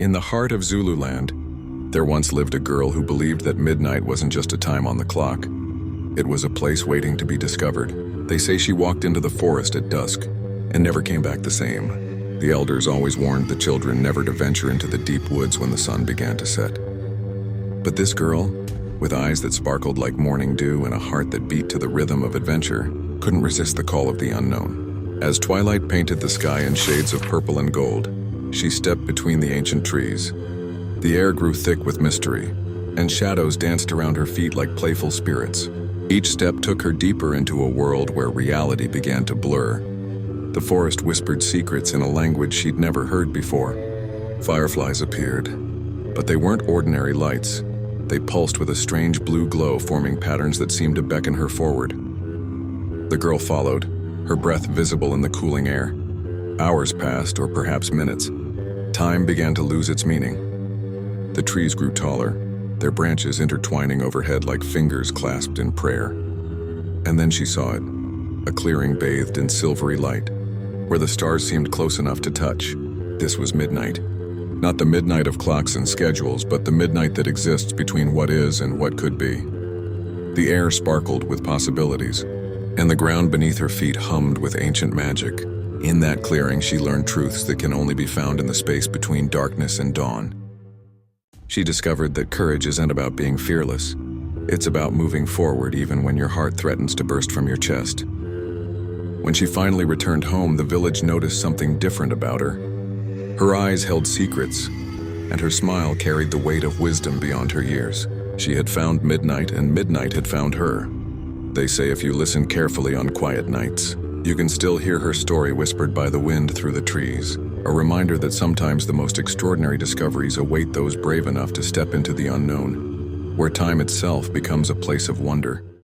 In the heart of Zululand, there once lived a girl who believed that midnight wasn't just a time on the clock. It was a place waiting to be discovered. They say she walked into the forest at dusk and never came back the same. The elders always warned the children never to venture into the deep woods when the sun began to set. But this girl, with eyes that sparkled like morning dew and a heart that beat to the rhythm of adventure, couldn't resist the call of the unknown. As twilight painted the sky in shades of purple and gold, she stepped between the ancient trees. The air grew thick with mystery, and shadows danced around her feet like playful spirits. Each step took her deeper into a world where reality began to blur. The forest whispered secrets in a language she'd never heard before. Fireflies appeared, but they weren't ordinary lights. They pulsed with a strange blue glow, forming patterns that seemed to beckon her forward. The girl followed, her breath visible in the cooling air. Hours passed, or perhaps minutes. Time began to lose its meaning. The trees grew taller, their branches intertwining overhead like fingers clasped in prayer. And then she saw it, a clearing bathed in silvery light, where the stars seemed close enough to touch. This was midnight. Not the midnight of clocks and schedules, but the midnight that exists between what is and what could be. The air sparkled with possibilities, and the ground beneath her feet hummed with ancient magic. In that clearing, she learned truths that can only be found in the space between darkness and dawn. She discovered that courage isn't about being fearless. It's about moving forward even when your heart threatens to burst from your chest. When she finally returned home, the village noticed something different about her. Her eyes held secrets, and her smile carried the weight of wisdom beyond her years. She had found midnight, and midnight had found her. They say if you listen carefully on quiet nights, you can still hear her story whispered by the wind through the trees, a reminder that sometimes the most extraordinary discoveries await those brave enough to step into the unknown, where time itself becomes a place of wonder.